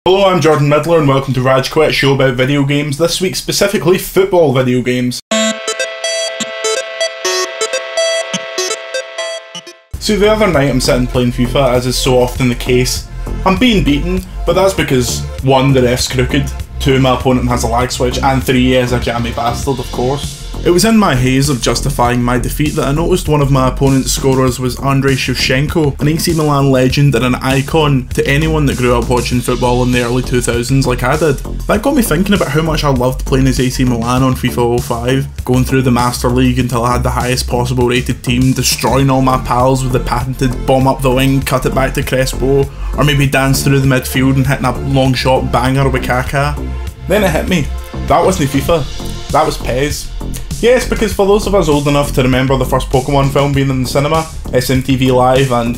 Hello, I'm Jordan Midler and welcome to Radge Quit, a show about video games, this week specifically football video games. So the other night I'm sitting playing FIFA, as is so often the case. I'm being beaten, but that's because 1, the ref's crooked, 2, my opponent has a lag switch, and 3, he is a jammy bastard, of course. It was in my haze of justifying my defeat that I noticed one of my opponent's scorers was Andrei Shevchenko, an AC Milan legend and an icon to anyone that grew up watching football in the early 2000s like I did. That got me thinking about how much I loved playing as AC Milan on FIFA 05, going through the Master League until I had the highest possible rated team, destroying all my pals with the patented bomb up the wing, cut it back to Crespo, or maybe dance through the midfield and hitting a long shot banger with Kaká. Then it hit me. That wasn't FIFA, that was PES. Yes, because for those of us old enough to remember the first Pokemon film being in the cinema, SMTV Live and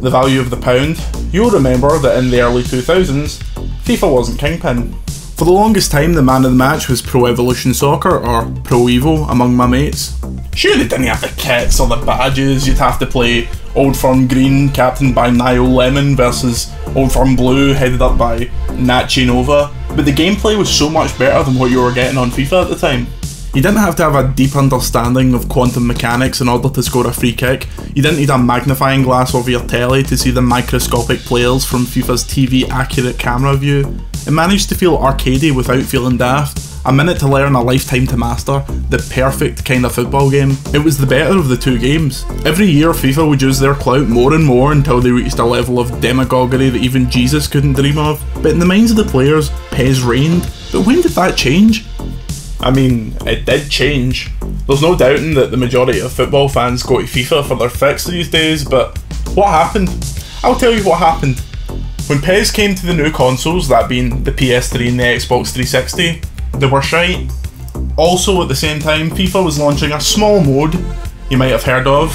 the value of the pound, you'll remember that in the early 2000s, FIFA wasn't Kingpin. For the longest time the man of the match was Pro Evolution Soccer, or Pro Evo, among my mates. Sure, they didn't have the kits or the badges, you'd have to play Old Firm Green, captained by Niall Lemon, versus Old Firm Blue, headed up by Nachi Nova, but the gameplay was so much better than what you were getting on FIFA at the time. You didn't have to have a deep understanding of quantum mechanics in order to score a free kick. You didn't need a magnifying glass over your telly to see the microscopic players from FIFA's TV accurate camera view. It managed to feel arcadey without feeling daft. A minute to learn, a lifetime to master. The perfect kind of football game. It was the better of the two games. Every year FIFA would use their clout more and more until they reached a level of demagoguery that even Jesus couldn't dream of. But in the minds of the players, PES reigned. But when did that change? I mean, it did change. There's no doubting that the majority of football fans go to FIFA for their fix these days, but what happened? I'll tell you what happened. When PES came to the new consoles, that being the PS3 and the Xbox 360, they were shite. Also at the same time, FIFA was launching a small mode you might have heard of,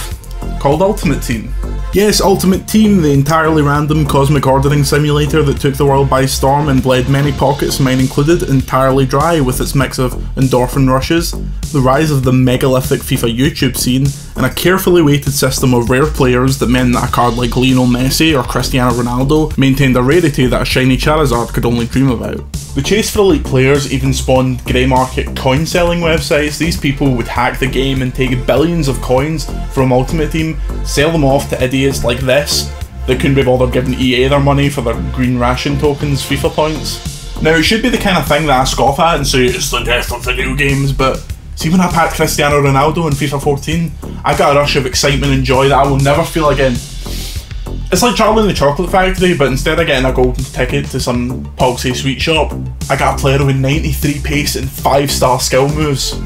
called Ultimate Team. Yes, Ultimate Team, the entirely random cosmic ordering simulator that took the world by storm and bled many pockets, mine included, entirely dry with its mix of endorphin rushes, the rise of the megalithic FIFA YouTube scene, and a carefully weighted system of rare players that meant that a card like Lionel Messi or Cristiano Ronaldo maintained a rarity that a shiny Charizard could only dream about. The chase for elite players even spawned grey market coin selling websites. These people would hack the game and take billions of coins from Ultimate Team, sell them off to idiots like this that couldn't be bothered giving EA their money for their green ration tokens FIFA points. Now it should be the kind of thing that I scoff at and say it's the death of video games, but see, when I packed Cristiano Ronaldo in FIFA 14, I got a rush of excitement and joy that I will never feel again. It's like Charlie in the Chocolate Factory, but instead of getting a golden ticket to some poxy sweet shop, I got a player with 93 pace and 5-star skill moves.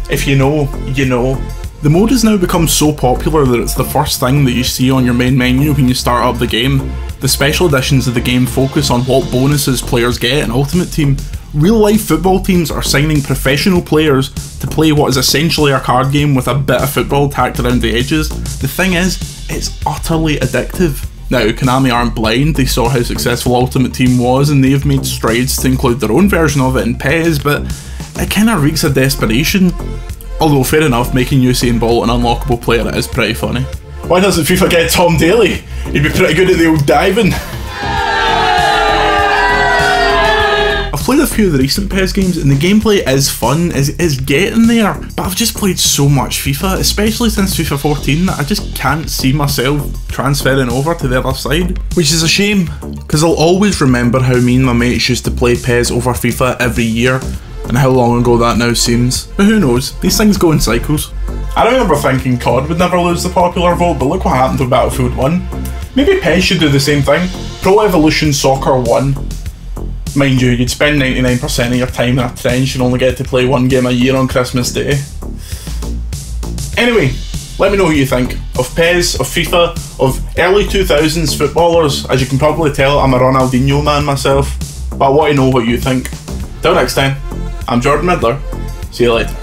If you know, you know. The mode has now become so popular that it's the first thing that you see on your main menu when you start up the game. The special editions of the game focus on what bonuses players get in Ultimate Team. Real life football teams are signing professional players to play what is essentially a card game with a bit of football tacked around the edges. The thing is, it's utterly addictive. Now, Konami aren't blind, they saw how successful Ultimate Team was and they have made strides to include their own version of it in PES, but it kinda reeks of desperation. Although fair enough, making Usain Bolt an unlockable player is pretty funny. Why doesn't FIFA get Tom Daly? He'd be pretty good at the old diving. I've played a few of the recent PES games and the gameplay is fun, is getting there, but I've just played so much FIFA, especially since FIFA 14, that I just can't see myself transferring over to the other side. Which is a shame, because I'll always remember how me and my mates used to play PES over FIFA every year, and how long ago that now seems. But who knows, these things go in cycles. I remember thinking COD would never lose the popular vote, but look what happened to Battlefield 1. Maybe PES should do the same thing. Pro Evolution Soccer 1. Mind you, you'd spend 99% of your time in a trench and only get to play one game a year on Christmas Day. Anyway, let me know what you think of PES, of FIFA, of early 2000s footballers. As you can probably tell, I'm a Ronaldinho man myself, but I want to know what you think. Till next time, I'm Jordan Midler. See you later.